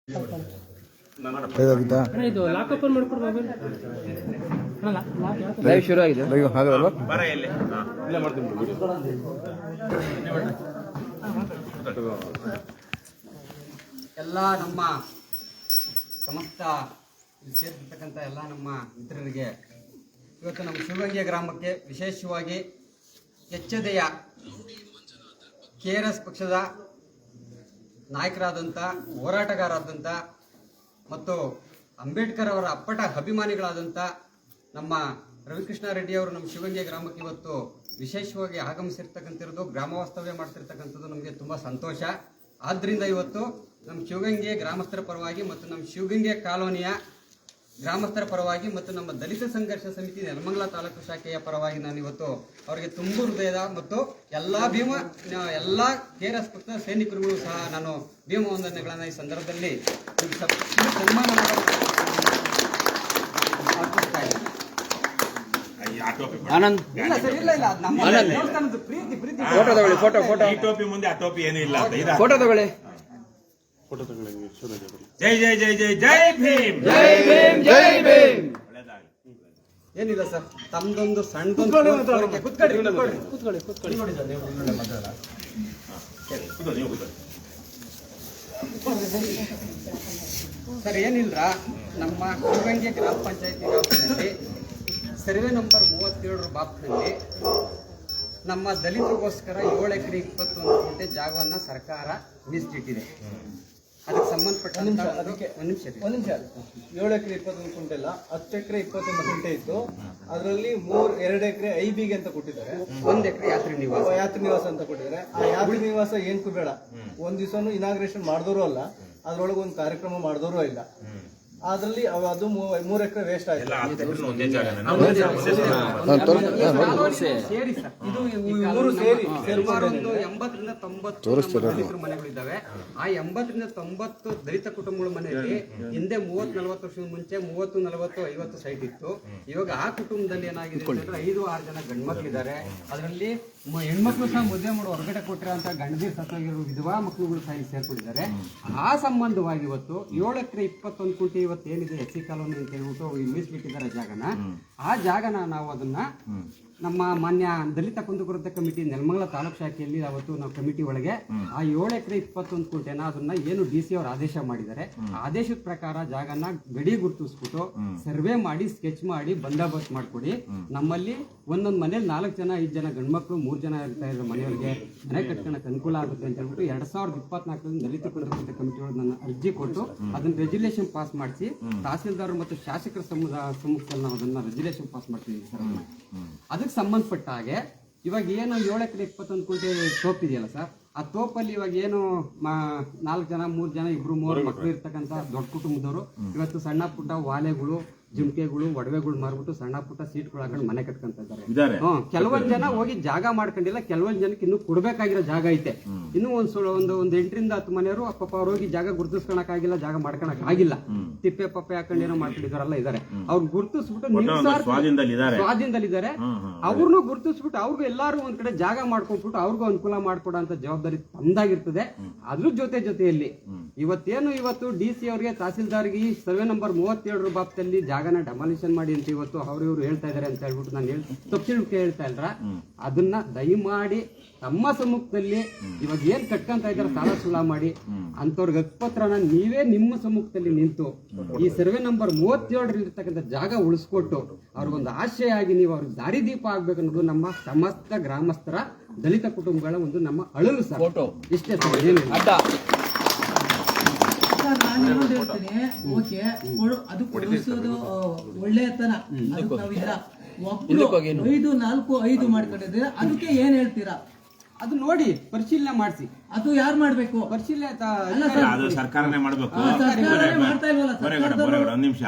ಇದು lock open ಮಾಡ್ಕೊಡು mobile. Live ಶುರು ಆಗಿದೆ. ಎಲ್ಲ ನಮ್ಮ ಸಮಸ್ತ ಸೇರಿರ್ತಕ್ಕಂಥ ಎಲ್ಲ ನಮ್ಮ ಮಿತ್ರರಿಗೆ ಇವತ್ತು ನಮ್ಮ ಶಿವಗಂಗೆ ಗ್ರಾಮಕ್ಕೆ ವಿಶೇಷವಾಗಿ ಎಚ್ಚದೆಯ KRS ಪಕ್ಷದ ನಾಯಕರಾದಂಥ ಹೋರಾಟಗಾರರಾದಂಥ ಮತ್ತು ಅಂಬೇಡ್ಕರ್ ಅವರ ಅಪ್ಪಟ ಅಭಿಮಾನಿಗಳಾದಂಥ ನಮ್ಮ ರವಿಕೃಷ್ಣ ರೆಡ್ಡಿ ಅವರು ನಮ್ಮ ಶಿವಗಂಗೆ ಗ್ರಾಮಕ್ಕೆ ಇವತ್ತು ವಿಶೇಷವಾಗಿ ಆಗಮಿಸಿರ್ತಕ್ಕಂಥದ್ದು, ಗ್ರಾಮ ವಾಸ್ತವ್ಯ ಮಾಡ್ತಿರ್ತಕ್ಕಂಥದ್ದು ನಮಗೆ ತುಂಬ ಸಂತೋಷ. ಆದ್ದರಿಂದ ಇವತ್ತು ನಮ್ಮ ಶಿವಗಂಗೆ ಗ್ರಾಮಸ್ಥರ ಪರವಾಗಿ ಮತ್ತು ನಮ್ಮ ಶಿವಗಂಗೆ ಕಾಲೋನಿಯ ಗ್ರಾಮಸ್ಥರ ಪರವಾಗಿ ಮತ್ತು ನಮ್ಮ ದಲಿತ ಸಂಘರ್ಷ ಸಮಿತಿ ನೆಲಮಂಗಲ ತಾಲೂಕು ಶಾಖೆಯ ಪರವಾಗಿ ನಾನು ಇವತ್ತು ಅವರಿಗೆ ತುಂಬ ಹೃದಯದ ಮತ್ತು ಎಲ್ಲ KRS ಪಕ್ಷದ ಸೈನಿಕರಿಗೂ ಸಹ ನಾನು ಭೀಮ ವಂದನೆಗಳನ್ನು ಈ ಸಂದರ್ಭದಲ್ಲಿ ಸನ್ಮಾನ ಆನಂದ್ ಇಲ್ಲ ಸರ್, ಇಲ್ಲ ಇಲ್ಲ ನಮ್ಮ ದೇವಸ್ಥಾನದ ಪ್ರೀತಿ ಫೋಟೋ ತಗೊಳ್ಳಿ. ಫೋಟೋ ಈ ಟೋಪಿ ಮುಂದೆ ಆ ಟೋಪಿ ಏನೂ ಇಲ್ಲ ಅಂತ. ಫೋಟೋ ತಗೊಳ್ಳಿ. ಜೈ ಜೈ ಜೈ ಜೈ ಜೈ ಭೀಮ್, ಜೈ ಭೀಮ್, ಜೈ ಭೀಮ್. ಏನಿಲ್ಲ ಸರ್, ತಮ್ದೊಂದು ಸಣ್ಣದೊಂದು ಕೂತ್ಕೊಳ್ಳಿ. ಸರ್ ಏನಿಲ್ಲ, ನಮ್ಮ ಶಿವಗಂಗೆ ಗ್ರಾಮ ಪಂಚಾಯತಿ ವ್ಯಾಪ್ತಿಯಲ್ಲಿ ಸರ್ವೆ ನಂಬರ್ 37 ಬಾಕ್ನಲ್ಲಿ ನಮ್ಮ ದಲಿತರಿಗೋಸ್ಕರ 7 ಎಕರೆ 21 ಗುಂಟೆ ಜಾಗವನ್ನು ಸರ್ಕಾರ ಮೀಸಲಿಟ್ಟಿದೆ. ಅದಕ್ಕೆ ಸಂಬಂಧಪಟ್ಟಂತ ಒಂದು ನಿಮಿಷ 7 ಎಕರೆ 21 ಗುಂಟೆ ಇಲ್ಲ, 10 ಎಕರೆ 21 ಗುಂಟೆ ಇತ್ತು. ಅದರಲ್ಲಿ 2 ಎಕರೆ ಐಬಿಗೆ ಅಂತ ಕೊಟ್ಟಿದ್ದಾರೆ, 1 ಎಕರೆ ಯಾತ್ರಿ ನಿವಾಸ ಅಂತ ಕೊಟ್ಟಿದ್ದಾರೆ. ಆ ಯಾತ್ರಿ ನಿವಾಸ ಏನ್ಕು ಬೇಡ, ಒಂದ್ ದಿವಸನು ಇನಾಗ್ರೇಷನ್ ಮಾಡಿದವರು ಅಲ್ಲ, ಅದ್ರೊಳಗೆ ಒಂದು ಕಾರ್ಯಕ್ರಮ ಮಾಡಿದವರು ಇಲ್ಲ. ಅದ್ರಲ್ಲಿ ಅದು 3 ಎಕರೆ ವೇಸ್ಟ್ ಆಯ್ತು. ಸೇರಿ ಸರ್, ಇದು ಸುಮಾರು 80ರಿಂದ 90 ಮನೆಗಳಿದ್ದಾವೆ. ಆ 80ರಿಂದ 90 ದಲಿತ ಕುಟುಂಬಗಳ ಮನೆಯಲ್ಲಿ ಹಿಂದೆ 30-40 ವರ್ಷದ ಮುಂಚೆ 30-40-50 ಸೈಟ್ ಇತ್ತು. ಇವಾಗ ಆ ಕುಟುಂಬದಲ್ಲಿ ಏನಾಗಿದೆ ಅಂದ್ರೆ 5-6 ಜನ ಗಂಡ್ಮಕ್ಳಿದ್ದಾರೆ. ಅದರಲ್ಲಿ ಹೆಣ್ಮಕ್ಳು ಸಹ ಮದುವೆ ಮಾಡಿ ಹೊರಗಡೆ ಕೊಟ್ಟಿರೋ ಅಂತ ಗಂಡದೀರ್ ಸತ್ತೋಗಿರೋ ವಿಧವಾ ಮಕ್ಕಳುಗಳು ಸಹ ಸೇರ್ಕೊಂಡಿದ್ದಾರೆ. ಆ ಸಂಬಂಧವಾಗಿ ಇವತ್ತು 7 ಎಕರೆ 21 ಗುಂಟೆ ಇವತ್ತು ಏನಿದೆ SC ಕಾಲೋನಿ ಅಂತ ಹೇಳ್ಬಿಟ್ಟು ಮೀಸಲಿಟ್ಟಿದ್ದಾರೆ ಜಾಗನ. ಆ ಜಾಗನ ನಾವು ಅದನ್ನ ನಮ್ಮ ಮಾನ್ಯ ದಲಿತ ಕುಂದುಕೊರತೆ ಕಮಿಟಿ ನೆಲಮಂಗಲ ತಾಲೂಕು ಶಾಖೆಯಲ್ಲಿ ಅವತ್ತು ನಾವು ಕಮಿಟಿ ಒಳಗೆ ಆ 7 ಎಕರೆ 21 ಗುಂಟೆನ ಅದನ್ನ ಏನು DC ಅವರು ಆದೇಶ ಮಾಡಿದ್ದಾರೆ, ಆದೇಶದ ಪ್ರಕಾರ ಜಾಗನ ಗಡಿ ಗುರುತಿಸ್ಬಿಟ್ಟು ಸರ್ವೆ ಮಾಡಿ ಸ್ಕೆಚ್ ಮಾಡಿ ಬಂದೋಬಸ್ತ್ ಮಾಡ್ಕೊಡಿ. ನಮ್ಮಲ್ಲಿ ಒಂದೊಂದು ಮನೇಲಿ 4 ಜನ 5 ಜನ ಗಂಡ್ಮಕ್ಳು 3 ಜನ ಇರ್ತಾ ಇರೋ ಮನೆಯವರಿಗೆ ಮನೆ ಕಟ್ಕೊಳಕ್ಕೆ ಅನುಕೂಲ ಆಗುತ್ತೆ ಅಂತ ಹೇಳ್ಬಿಟ್ಟು 2024 ದಲಿತ ಕುಂದುಕೊರತೆ ಕಮಿಟಿ ಒಳಗೆ ನನ್ನ ಅರ್ಜಿ ಕೊಟ್ಟು ಅದನ್ನ ರೆಜುಲೇಷನ್ ಪಾಸ್ ಮಾಡಿಸಿ ತಹಸೀಲ್ದಾರ್ ಮತ್ತು ಶಾಸಕರ ಸಮ್ಮುಖದಲ್ಲಿ ನಾವು ಅದನ್ನ ರೆಜುಲೇಷನ್ ಪಾಸ್ ಮಾಡ್ತೀವಿ ಸರ್. ಅದಕ್ಕೆ ಸಂಬಂಧಪಟ್ಟ ಹಾಗೆ ಇವಾಗ ಏನು 7 ಎಕರೆ 21 ಗುಂಟೆ ತೋಪ್ ಇದೆಯಲ್ಲ ಸರ್, ಆ ತೋಪಲ್ಲಿ ಇವಾಗ ಏನು 4 ಜನ 3 ಜನ 2-3 ಮಕ್ಕಳು ಇರ್ತಕ್ಕಂಥ ದೊಡ್ಡ ಕುಟುಂಬದವರು ಇವತ್ತು ಸಣ್ಣ ಪುಟ್ಟ ವಾಲೆಗಳು, ಜಿಂಕೆಗಳು, ಒಡವೆಗಳು ಮಾರ್ಬಿಟ್ಟು ಸಣ್ಣ ಪುಟ್ಟ ಸೀಟ್ಗಳು ಹಾಕೊಂಡು ಮನೆ ಕಟ್ಕೊಂತ ಇದ್ದಾರೆ. ಕೆಲವೊಂದು ಜನ ಹೋಗಿ ಜಾಗ ಮಾಡ್ಕೊಂಡಿಲ್ಲ, ಕೆಲವೊಂದು ಜನಕ್ಕೆ ಇನ್ನೂ ಕೊಡ್ಬೇಕಾಗಿರೋ ಜಾಗ ಐತೆ. ಇನ್ನು ಒಂದು 8ರಿಂದ 10 ಮನೆಯವರು ಪಾಪ ಅವ್ರು ಹೋಗಿ ಜಾಗ ಗುರುತಿಸ್ಕೊಳಕ್ ಆಗಿಲ್ಲ, ಜಾಗ ಮಾಡ್ಕೊಳಕ್ ಆಗಿಲ್ಲ, ತಿಪ್ಪೆ ಪಪ್ಪೆ ಹಾಕೊಂಡು ಏನೋ ಮಾಡ್ಕೊಂಡಿದಾರಲ್ಲ ಇದಾರೆ. ಅವ್ರು ಗುರುತಿಸ್ಬಿಟ್ಟು ಸ್ವಾಧೀನದಲ್ಲಿದ್ದಾರೆ. ಅವ್ರನ್ನೂ ಗುರುತಿಸ್ಬಿಟ್ಟು ಅವ್ರಿಗೂ ಎಲ್ಲಾರು ಒಂದ್ ಕಡೆ ಜಾಗ ಮಾಡ್ಕೊಂಡ್ಬಿಟ್ಟು ಅವ್ರಿಗೂ ಅನುಕೂಲ ಮಾಡ್ಕೊಡೋ ಅಂತ ಜವಾಬ್ದಾರಿ ತಮ್ದಾಗಿರ್ತದೆ. ಅದ್ರ ಜೊತೆಯಲ್ಲಿ ಇವತ್ತು DC ಅವ್ರಿಗೆ ತಹಸೀಲ್ದಾರ್ಗೆ ಸರ್ವೆ ನಂಬರ್ 37 ಬಾಕ್ಸಲ್ಲಿ ಜಾಗನ ಡೆಮಾಲಿಷನ್ ಮಾಡಿ ಅಂತ ಇವತ್ತು ಇವ್ರು ಹೇಳ್ತಾ ಇದಾರೆ ಅಂತ ಹೇಳ್ಬಿಟ್ಟು ನಾನು ತಪ್ಪಿಳ್ಕೆ ಹೇಳ್ತಾ ಇಲ್ರ. ಅದನ್ನ ದಯಮಾಡಿ ತಮ್ಮ ಸಮ್ಮುಖದಲ್ಲಿ ಇವಾಗ ಏನ್ ಕಟ್ಕೊಂತ ಇದಾರೆ ಸಾಲ ಸುಲ ಮಾಡಿ ಅಂತವ್ರಿಗೆ ಹಕ್ಕುಪತ್ರನ ನೀವೇ ನಿಮ್ಮ ಸಮ್ಮುಖದಲ್ಲಿ ನಿಂತು ಈ ಸರ್ವೆ ನಂಬರ್ 37 ಇರ್ತಕ್ಕಂಥ ಜಾಗ ಉಳಿಸ್ಕೊಟ್ಟು ಅವ್ರಿಗೊಂದು ಆಶಯ ಆಗಿ ನೀವು ಅವ್ರಿಗೆ ದಾರಿದೀಪ ಆಗ್ಬೇಕು ಅನ್ನೋದು ನಮ್ಮ ಸಮಸ್ತ ಗ್ರಾಮಸ್ಥರ ದಲಿತ ಕುಟುಂಬಗಳ ಒಂದು ನಮ್ಮ ಅಳಲು ಸರ್. ಇಷ್ಟೇ ಸರ್, ಏನು ನಾನು ಹೇಳ್ತೀನಿ. ಓಕೆ, ಅದು ಕೊಡಿಸೋದು ಒಳ್ಳೆತನ, ನಾವಿಲ್ಲ. ಒಬ್ರು 5-4-5 ಮಾಡ್ಕೊಂಡಿದ್ರೆ ಅದಕ್ಕೆ ಏನ್ ಹೇಳ್ತೀರಾ? ಅದು ನೋಡಿ ಪರಿಶೀಲನೆ ಮಾಡಿಸಿ. ಅದು ಯಾರು ಮಾಡ್ಬೇಕು? ಪರಿಶೀಲನೆ ಸರ್ಕಾರನೇ ಮಾಡ್ಬೇಕು. ಮಾಡ್ತಾ ಇಲ್ವಲ್ಲ. ಒಂದ್ ನಿಮಿಷ,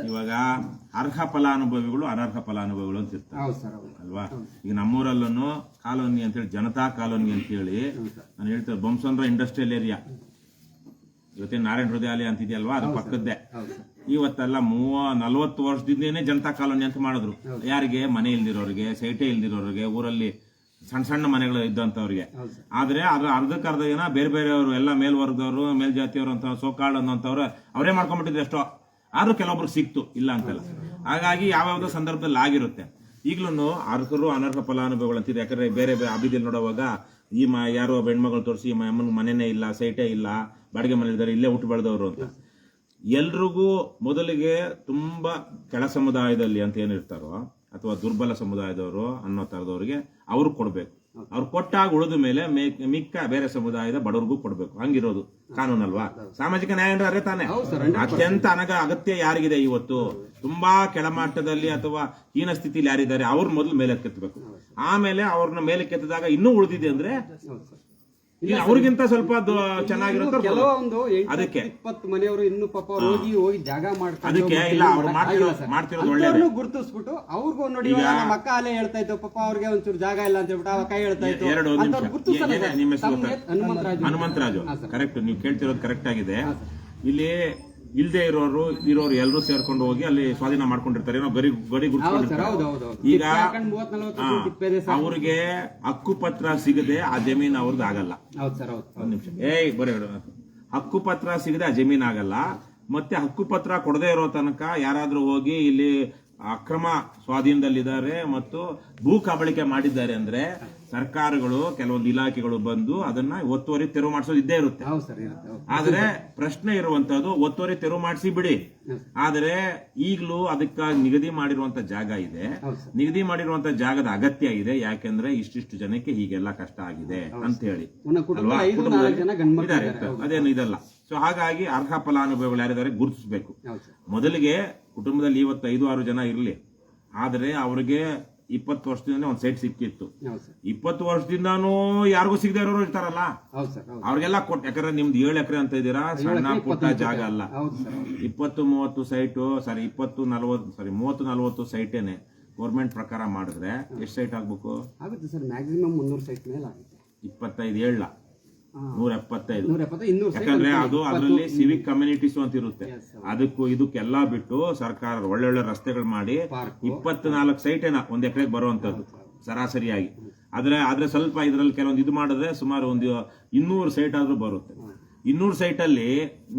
ಇವಾಗ ಅರ್ಹ ಫಲಾನುಭವಿಗಳು ಅನರ್ಹ ಫಲಾನುಭವಿಗಳು ಅಂತ ಇರ್ತಾರೆ ಅಲ್ವಾ? ಈಗ ನಮ್ಮೂರಲ್ಲೂ ಕಾಲೋನಿ ಅಂತ ಹೇಳಿ ಜನತಾ ಕಾಲೋನಿ ಅಂತ ಹೇಳಿ ನಾನು ಹೇಳ್ತೇನೆ. ಬೊಮ್ಮಸಂದ್ರ ಇಂಡಸ್ಟ್ರಿಯಲ್ ಏರಿಯಾ ಇವತ್ತೇನು ನಾರಾಯಣ ಹೃದಯಾಲಯ ಅಂತಿದೆಯಲ್ವಾ, ಅದು ಪಕ್ಕದ್ದೇ. ಇವತ್ತೆಲ್ಲ 30-40 ವರ್ಷದಿಂದೇನೆ ಜನತಾ ಕಾಲೋನಿ ಅಂತ ಮಾಡಿದ್ರು. ಯಾರಿಗೆ? ಮನೆ ಇಲ್ದಿರೋರಿಗೆ, ಸೈಟೇ ಇಲ್ದಿರೋರಿಗೆ, ಊರಲ್ಲಿ ಸಣ್ಣ ಸಣ್ಣ ಮನೆಗಳು ಇದ್ದಂಥವ್ರಿಗೆ. ಆದ್ರೆ ಅದ್ರ ಅರ್ಧಕ್ಕರ್ಧ ಜನ ಬೇರೆ ಬೇರೆಯವರು ಎಲ್ಲ ಮೇಲ್ವರ್ಗದವರು ಮೇಲ್ಜಾತಿಯವರು ಅಂತ ಸೋಕಾಳು ಅನ್ನೋಂಥವ್ರು ಅವರೇ ಮಾಡ್ಕೊಂಡ್ಬಿಟ್ಟಿದ್ರು ಎಷ್ಟೋ. ಆದ್ರೂ ಕೆಲವೊಬ್ರು ಸಿಕ್ತು, ಇಲ್ಲ ಅಂತಲ್ಲ. ಹಾಗಾಗಿ ಯಾವ್ಯಾವ್ದೋ ಸಂದರ್ಭದಲ್ಲಿ ಆಗಿರುತ್ತೆ. ಈಗ್ಲೂ ಅರ್ಹರು ಅನರ್ಹ ಫಲಾನುಭವಿಗಳು ಅಂತಿದೆ. ಯಾಕಂದ್ರೆ ಬೇರೆ ಬೇರೆ ಅಭಿದಿಲ್ ನೋಡುವಾಗ ಯಾರೋ ಹೆಣ್ಮಗಳು ತೋರಿಸಿ ಅಮ್ಮನ ಮನೆನೇ ಇಲ್ಲ, ಸೈಟೇ ಇಲ್ಲ, ಬಾಡಿಗೆ ಮನೆ ಇದ್ದಾರೆ, ಇಲ್ಲೇ ಹುಟ್ಟು ಬೆಳೆದವರು ಅಂತ. ಎಲ್ರಿಗೂ ಮೊದಲಿಗೆ ತುಂಬಾ ಕೆಳ ಸಮುದಾಯದಲ್ಲಿ ಅಂತ ಏನಿರ್ತಾರೋ ಅಥವಾ ದುರ್ಬಲ ಸಮುದಾಯದವರು ಅನ್ನೋ ತರದವ್ರಿಗೆ ಅವ್ರು ಕೊಡ್ಬೇಕು. ಅವ್ರು ಕೊಟ್ಟಾಗ ಉಳಿದ ಮೇಲೆ ಮಿಕ್ಕ ಬೇರೆ ಸಮುದಾಯದ ಬಡವ್ರಿಗೂ ಕೊಡ್ಬೇಕು. ಹಂಗಿರೋದು ಕಾನೂನಲ್ವಾ? ಸಾಮಾಜಿಕ ನ್ಯಾಯ ಅಂದ್ರೆ ತಾನೆ. ಅತ್ಯಂತ ಅಗತ್ಯ ಯಾರಿಗಿದೆ ಇವತ್ತು, ತುಂಬಾ ಕೆಳಮಟ್ಟದಲ್ಲಿ ಅಥವಾ ಹೀನ ಸ್ಥಿತಿಲಿ ಯಾರಿದ್ದಾರೆ ಅವ್ರ ಮೊದಲು ಮೇಲೆ ಕೆತ್ತಬೇಕು. ಆಮೇಲೆ ಅವ್ರನ್ನ ಮೇಲೆ ಕೆತ್ತಿದಾಗ ಇನ್ನೂ ಉಳಿದಿದೆ ಅಂದ್ರೆ ಅವ್ರಿಗಿಂತ ಸ್ವಲ್ಪ ಚೆನ್ನಾಗಿರುತ್ತೆ. ಕೆಲವೊಂದು ಅದಕ್ಕೆ 20 ಮನೆಯವರು ಇನ್ನು ಪಾಪ ಹೋಗಿ ಜಾಗ ಅದಕ್ಕೆ ಇಲ್ಲ ಅವ್ರು ಮಾಡ್ತಿರೋದು ಒಳ್ಳೇದು. ಗುರುತಿಸ್ಬಿಟ್ಟು ಅವ್ರಿಗೂ ನೋಡಿ ನಮ್ಮ ಅಕ್ಕ ಅಲ್ಲೇ ಹೇಳ್ತಾ ಇತ್ತು ಪಾಪ ಅವ್ರಿಗೆ ಒಂಚೂರು ಜಾಗ ಇಲ್ಲ ಅಂತ ಹೇಳ್ಬಿಟ್ಟು ಅಕ್ಕ ಹೇಳ್ತಾ ಇತ್ತು. ನಿಮ್ಮ ಹೆಸರು ಹನುಮಂತರಾಜು. ಕರೆಕ್ಟ್, ನೀವು ಕೇಳ್ತಿರೋದು ಕರೆಕ್ಟ್ ಆಗಿದೆ. ಇಲ್ಲಿ ಇಲ್ದೇ ಇರೋರು ಎಲ್ಲರೂ ಸೇರ್ಕೊಂಡು ಹೋಗಿ ಅಲ್ಲಿ ಸ್ವಾಧೀನ ಮಾಡ್ಕೊಂಡಿರ್ತಾರೆ, ಏನೋ ಗಡಿ ಗುರುತಿಸ್ಕೊಂಡಿರ್ತಾರೆ. ಈಗ ಅವ್ರಿಗೆ ಹಕ್ಕುಪತ್ರ ಸಿಗದೆ ಆ ಜಮೀನು ಅವ್ರದ್ದು ಆಗಲ್ಲ. ಒಂದ್ ನಿಮಿಷ, ಬರೀ ಹಕ್ಕುಪತ್ರ ಸಿಗದೆ ಆ ಜಮೀನ್ ಆಗಲ್ಲ. ಮತ್ತೆ ಹಕ್ಕುಪತ್ರ ಕೊಡದೇ ಇರೋ ತನಕ ಯಾರಾದ್ರೂ ಹೋಗಿ ಇಲ್ಲಿ ಅಕ್ರಮ ಸ್ವಾಧೀನದಲ್ಲಿದ್ದಾರೆ ಮತ್ತು ಭೂ ಕಬಳಿಕೆ ಮಾಡಿದ್ದಾರೆ ಅಂದ್ರೆ ಸರ್ಕಾರಗಳು ಕೆಲವೊಂದು ಇಲಾಖೆಗಳು ಬಂದು ಅದನ್ನ ಒತ್ತುವರಿ ತೆರವು ಮಾಡಿಸೋದು ಇದ್ದೇ ಇರುತ್ತೆ. ಆದ್ರೆ ಪ್ರಶ್ನೆ ಇರುವಂತದ್ದು ಒತ್ತುವರಿ ತೆರವು ಮಾಡಿಸಿ ಬಿಡಿ, ಆದ್ರೆ ಈಗಲೂ ಅದಕ್ಕಾಗಿ ನಿಗದಿ ಮಾಡಿರುವಂತ ಜಾಗ ಇದೆ. ನಿಗದಿ ಮಾಡಿರುವಂತ ಜಾಗದ ಅಗತ್ಯ ಇದೆ. ಯಾಕೆಂದ್ರೆ ಇಷ್ಟಿಷ್ಟು ಜನಕ್ಕೆ ಹೀಗೆಲ್ಲ ಕಷ್ಟ ಆಗಿದೆ ಅಂತ ಹೇಳಿ ಅಲ್ವಾ, ಇದ್ದಾರೆ, ಅದೇನು ಇದಲ್ಲ. ಸೊ ಹಾಗಾಗಿ ಅರ್ಹ ಫಲಾನುಭವಿಗಳು ಯಾರಿದ್ದಾರೆ ಗುರುತಿಸಬೇಕು. ಮೊದಲಿಗೆ ಕುಟುಂಬದಲ್ಲಿ ಇವತ್ತು 5-6 ಜನ ಇರಲಿ, ಆದ್ರೆ ಅವ್ರಿಗೆ 20 ವರ್ಷದಿಂದ ಒಂದ್ ಸೈಟ್ ಸಿಕ್ಕಿತ್ತು. 20 ವರ್ಷದಿಂದಾನು ಯಾರಿಗೂ ಸಿಗದೆ ಇರೋರು ಇರ್ತಾರಲ್ಲ, ಅವ್ರಿಗೆಲ್ಲ ಕೊಟ್ಟು. ಯಾಕಂದ್ರೆ ನಿಮ್ದು 7 ಎಕರೆ ಅಂತ ಇದ್ದೀರಾ, ಸಣ್ಣ ಪುಟ್ಟ ಜಾಗ ಅಲ್ಲ. 20-30 ಸೈಟು, 30-40 ಸೈಟೇನೆ ಗೌರ್ಮೆಂಟ್ ಪ್ರಕಾರ ಮಾಡಿದ್ರೆ ಎಷ್ಟು ಸೈಟ್ ಆಗ್ಬೇಕು? ಆಗುತ್ತೆ ಸರ್, ಮ್ಯಾಕ್ಸಿಮಮ್ 300 ಸೈಟ್ ಮೇಲೆ ಆಗುತ್ತೆ. 25 ಹೇಳ 175. ಯಾಕಂದ್ರೆ ಅದು ಅದರಲ್ಲಿ ಸಿವಿಕ್ ಕಮ್ಯುನಿಟೀಸ್ ಅಂತ ಇರುತ್ತೆ. ಅದಕ್ಕೂ ಇದಕ್ಕೆಲ್ಲಾ ಬಿಟ್ಟು ಸರ್ಕಾರ ಒಳ್ಳೊಳ್ಳೆ ರಸ್ತೆಗಳು ಮಾಡಿ 24 ಸೈಟ್ ಏನ 1 ಎಕರೆಗೆ ಬರುವಂತದ್ದು ಸರಾಸರಿಯಾಗಿ. ಆದ್ರೆ ಸ್ವಲ್ಪ ಇದ್ರಲ್ಲಿ ಕೆಲವೊಂದು ಇದು ಮಾಡಿದ್ರೆ ಸುಮಾರು ಒಂದು 200 ಸೈಟ್ ಆದ್ರೂ ಬರುತ್ತೆ. 200 ಸೈಟ್ ಅಲ್ಲಿ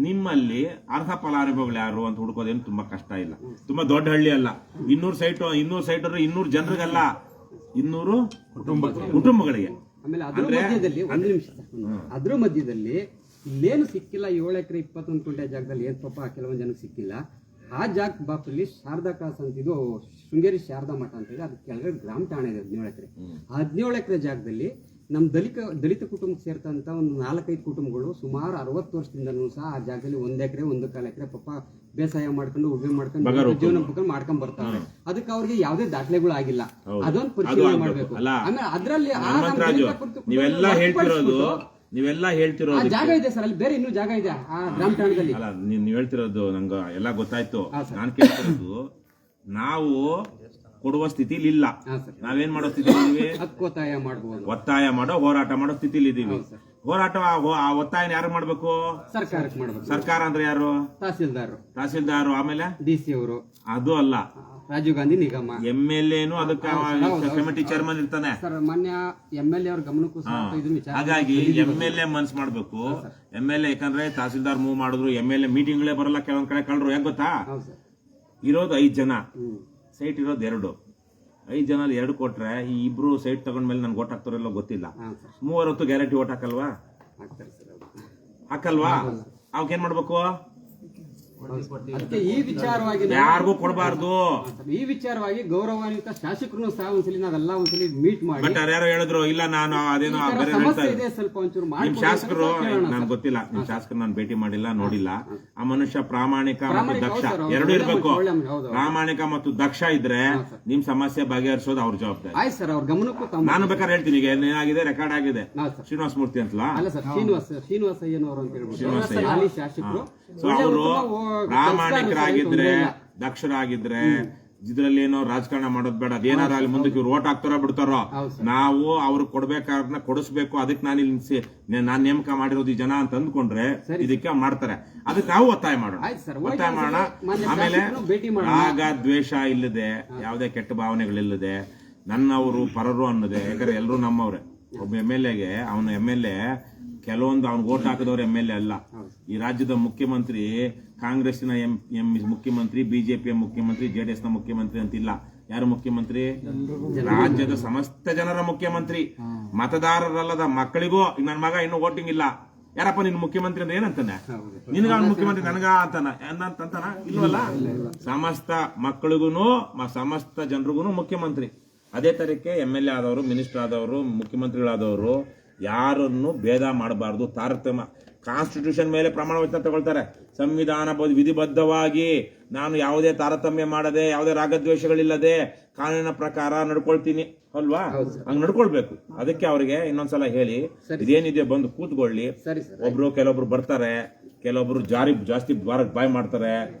ನಿಮ್ಮಲ್ಲಿ ಅರ್ಹ ಫಲಾನುಭವಿಗಳು ಯಾರು ಅಂತ ಹುಡುಕೋದೇನು ತುಂಬಾ ಕಷ್ಟ ಇಲ್ಲ. ತುಂಬಾ ದೊಡ್ಡ ಹಳ್ಳಿ ಅಲ್ಲ. 200 ಸೈಟ್ 200 ಜನರಿಗಲ್ಲ, 200 ಕುಟುಂಬಗಳಿಗೆ. ಆಮೇಲೆ ಅದ್ರ ಮಧ್ಯದಲ್ಲಿ ಇಲ್ಲೇನು ಸಿಕ್ಕಿಲ್ಲ. 7 ಎಕರೆ 21 ಕುಂಟೆ ಜಾಗದಲ್ಲಿ ಏನ್ ಪಾಪ ಕೆಲವೊಂದು ಜನಕ್ಕೆ ಸಿಕ್ಕಿಲ್ಲ. ಆ ಜಾಗ ಬಾಪಲ್ಲಿ ಶಾರದಾ ಕ್ರಾಸ್ ಅಂತ ಇದು ಶೃಂಗೇರಿ ಶಾರದಾ ಮಠ ಅಂತ ಇದೆ. ಅದಕ್ಕೆ ಕೆಳಗಡೆ ಗ್ರಾಮ ಠಾಣೆ ಇದೆ 17 ಎಕರೆ. 17 ಎಕರೆ ಜಾಗದಲ್ಲಿ ನಮ್ಮ ದಲಿತ ಕುಟುಂಬಕ್ಕೆ ಸೇರ್ತಂತ ಒಂದು 4-5 ಕುಟುಂಬಗಳು ಸುಮಾರು 60 ವರ್ಷದಿಂದನೂ ಸಹ ಆ ಜಾಗದಲ್ಲಿ 1 ಎಕರೆ 1.25 ಎಕರೆ ಪಾಪ ಬೇಸಾಯ ಮಾಡ್ಕೊಂಡು ಉಳುಮೆ ಮಾಡ್ಕೊಂಡು ಜೀವನ ಮಾಡ್ಕೊಂಡ್ ಬರ್ತಾರೆ. ಅದಕ್ಕೆ ಅವ್ರಿಗೆ ಯಾವುದೇ ದಾಖಲೆಗಳು ಆಗಿಲ್ಲ. ಅದೊಂದು ಪರಿಶೀಲನೆ ಮಾಡ್ಬೇಕು. ಆಮೇಲೆ ಅದರಲ್ಲಿ ನೀವೆಲ್ಲ ಹೇಳ್ತಿರೋದು ಜಾಗ ಇದೆ ಸರ್, ಅಲ್ಲಿ ಬೇರೆ ಇನ್ನೂ ಜಾಗ ಇದೆ ಆ ಗ್ರಾಮ ಠಾಣದಲ್ಲಿ. ಅಲ್ಲ, ನೀವ್ ಹೇಳ್ತಿರೋದು ನಂಗೆ ಎಲ್ಲ ಗೊತ್ತಾಯ್ತು. ನಾನ್ ಕೇಳ್ತಿರೋದು, ನಾವು ಕೊಡುವ ಸ್ಥಿತಿಲಿ ಇಲ್ಲ, ನಾವೇನ್ ಮಾಡೋ ಸ್ಥಿತಿಲಿ ಒತ್ತಾಯ ಮಾಡಬಹುದು, ಒತ್ತಾಯ ಮಾಡೋ ಹೋರಾಟ ಮಾಡೋ ಸ್ಥಿತಿಲಿ ಇದೀವಿ. ಹೋರಾಟ ಒತ್ತಾಯ ಯಾರು ಮಾಡ್ಬೇಕು? ಸರ್ಕಾರಕ್ಕೆ ಮಾಡ್ಬೇಕು. ಸರ್ಕಾರ ಅಂದ್ರೆ ಯಾರು? ತಹಸೀಲ್ದಾರ್, ಆಮೇಲೆ DC ಅವರು. ಅದು ಅಲ್ಲ, ರಾಜೀವ್ ಗಾಂಧಿ ನಿಗಮ, MLA ಅದಕ್ಕೆ ಕಮಿಟಿ ಚೇರ್ಮನ್ ಇರ್ತಾನೆ ಸರ್. ಮಾನ್ಯ MLA ಅವ್ರ ಗಮನಕ್ಕೂ ಹಾಗಾಗಿ MLA ಮನ್ಸ್ ಮಾಡ್ಬೇಕು. MLA ಯಾಕಂದ್ರೆ ತಹಸೀಲ್ದಾರ್ ಮೂವ್ ಮಾಡಿದ್ರು MLA ಮೀಟಿಂಗ್ಗಳೇ ಬರಲ್ಲ. ಕೆಲವೊಂದ್ ಕಡೆ ಕಳ್ರು ಯಾಕೆ ಗೊತ್ತಾ? ಇರೋದು 5 ಜನ, ಸೈಟ್ ಇರೋದು 2. 5 ಜನ 2 ಕೊಟ್ರೆ ಈ ಇಬ್ರು ಸೈಟ್ ತಗೊಂಡ್ಮೇಲೆ ನನ್ಗೆ ಓಟ್ ಹಾಕ್ತಾರಲ್ಲೋ ಗೊತ್ತಿಲ್ಲ. 3 ಹೊತ್ತು ಗ್ಯಾರಂಟಿ ಓಟ್ ಹಾಕಲ್ವಾ? ಅವಕ್ಕೇನ್ ಮಾಡ್ಬೇಕು? ಈ ವಿಚಾರವಾಗಿ ಯಾರಿಗೂ ಕೊಡಬಾರ್ದು. ಈ ವಿಚಾರವಾಗಿ ಗೌರವಾನ್ವಿತ ಶಾಸಕರು ಸಹ ಒಂದ್ಸಲಿ ನಾವೆಲ್ಲ ಒಂದ್ಸಲಿ ಮೀಟ್ ಮಾಡಿ. ಬಟ್ ಯಾರು ಹೇಳಿದ್ರು ಇಲ್ಲ, ನಾನು ಅದೇನೋ ಸ್ವಲ್ಪ ಒಂಚೂರು ನಿಮ್ ಶಾಸಕರು ನನ್ಗೆ ಗೊತ್ತಿಲ್ಲ, ನಿಮ್ ಶಾಸಕರು ನಾನು ಭೇಟಿ ಮಾಡಿಲ್ಲ, ನೋಡಿಲ್ಲ. ಆ ಮನುಷ್ಯ ಪ್ರಾಮಾಣಿಕ ಮತ್ತು ದಕ್ಷ ಎರಡೂ ಇರ್ಬೇಕು. ಪ್ರಾಮಾಣಿಕ ಮತ್ತು ದಕ್ಷ ಇದ್ರೆ ನಿಮ್ ಸಮಸ್ಯೆ ಬಗೆಹರಿಸೋದು ಅವ್ರ ಜವಾಬ್ದಾರಿ. ಆಯ್ತು ಸರ್, ಅವ್ರ ಗಮನಕ್ಕೂ ನಾನು ಬೇಕಾದ್ರೆ ಹೇಳ್ತೀನಿ. ಈಗ ಏನಾಗಿದೆ, ರೆಕಾರ್ಡ್ ಆಗಿದೆ. ಶ್ರೀನಿವಾಸ ಮೂರ್ತಿ ಅಂತಲ್ಲ, ಅಲ್ಲ ಸರ್, ಶ್ರೀನಿವಾಸ ಅಯ್ಯನವರು ಅಂತ ಹೇಳ್ಬಿಟ್ಟು ಶಾಸಕರು. ಅವರು ಪ್ರಾಮಾಣಿಕರಾಗಿದ್ರೆ, ದಕ್ಷರಾಗಿದ್ರೆ, ಇದ್ರಲ್ಲಿ ಏನೋ ರಾಜಕಾರಣ ಮಾಡೋದ್ ಬೇಡ. ಅದೇನಾರ ಅಲ್ಲಿ ಮುಂದಕ್ಕೆ ಇವ್ರು ಓಟ್ ಹಾಕ್ತಾರೋ ಬಿಡ್ತಾರೋ, ನಾವು ಅವ್ರಿಗೆ ಕೊಡ್ಬೇಕಾದ್ರೆ ಕೊಡಿಸ್ಬೇಕು. ಅದಕ್ಕೆ ನಾನ್ ನೇಮಕ ಮಾಡಿರೋದು ಈ ಜನ ಅಂತ ಅಂದ್ಕೊಂಡ್ರೆ ಇದಕ್ಕೆ ಮಾಡ್ತಾರೆ. ಅದಕ್ಕೆ ನಾವು ಒತ್ತಾಯ ಮಾಡೋಣ. ಆಮೇಲೆ ರಾಗ ದ್ವೇಷ ಇಲ್ಲದೆ, ಯಾವುದೇ ಕೆಟ್ಟ ಭಾವನೆಗಳಿಲ್ಲದೆ ನನ್ನವರು ಪರರು ಅನ್ನೋದೇ, ಯಾಕಂದ್ರೆ ಎಲ್ಲರೂ ನಮ್ಮವ್ರೆ. ಒಬ್ಬ MLAಗೆ ಅವನು MLA ಕೆಲವೊಂದು ಅವ್ನಿಗೆ ಓಟ್ ಹಾಕಿದವ್ರು MLA ಅಲ್ಲ. ಈ ರಾಜ್ಯದ ಮುಖ್ಯಮಂತ್ರಿ ಕಾಂಗ್ರೆಸ್ನ ಮುಖ್ಯಮಂತ್ರಿ, ಬಿಜೆಪಿಯ ಮುಖ್ಯಮಂತ್ರಿ, JDS ನ ಮುಖ್ಯಮಂತ್ರಿ ಅಂತಿಲ್ಲ. ಯಾರು ಮುಖ್ಯಮಂತ್ರಿ? ರಾಜ್ಯದ ಸಮಸ್ತ ಜನರ ಮುಖ್ಯಮಂತ್ರಿ. ಮತದಾರರಲ್ಲದ ಮಕ್ಕಳಿಗೂ ನನ್ನ ಮಗ ಇನ್ನೂ ವೋಟಿಂಗ್ ಇಲ್ಲ, ಯಾರಪ್ಪ ನಿನ್ ಮುಖ್ಯಮಂತ್ರಿ ಅಂದ್ರೆ ಏನಂತಾನೆ? ನಿನ್ಗ ಅವ್ನ ಮುಖ್ಯಮಂತ್ರಿ ನನಗ ಅಂತಾನ? ಇಲ್ವಲ್ಲ. ಸಮಸ್ತ ಮಕ್ಕಳಿಗೂ ಸಮಸ್ತ ಜನರಿಗೂ ಮುಖ್ಯಮಂತ್ರಿ. ಅದೇ ತರಕ್ಕೆ MLA ಆದವರು, ಮಿನಿಸ್ಟರ್ ಆದವರು, ಮುಖ್ಯಮಂತ್ರಿಗಳಾದವರು ಯಾರನ್ನು ಭೇದ ಮಾಡಬಾರ್ದು. ತಾರತಮ್ಯ ಕಾನ್ಸ್ಟಿಟ್ಯೂಷನ್ ಮೇಲೆ ಪ್ರಮಾಣ ವಚನ ತಗೊಳ್ತಾರೆ. ಸಂವಿಧಾನ ವಿಧಿಬದ್ಧವಾಗಿ ನಾನು ಯಾವುದೇ ತಾರತಮ್ಯ ಮಾಡದೆ, ಯಾವುದೇ ರಾಗದ್ವೇಷಗಳಿಲ್ಲದೆ ಕಾನೂನಿನ ಪ್ರಕಾರ ನಡ್ಕೊಳ್ತೀನಿ ಅಲ್ವಾ? ಹಂಗ್ ನಡ್ಕೊಳ್ಬೇಕು. ಅದಕ್ಕೆ ಅವ್ರಿಗೆ ಇನ್ನೊಂದ್ಸಲ ಹೇಳಿ, ಇದೇನಿದೆ ಬಂದು ಕೂತ್ಕೊಳ್ಳಿ. ಕೆಲವೊಬ್ರು ಬರ್ತಾರೆ, ಕೆಲವೊಬ್ರು ಜಾಸ್ತಿ ಬಾಯ್ ಮಾಡ್ತಾರೆ.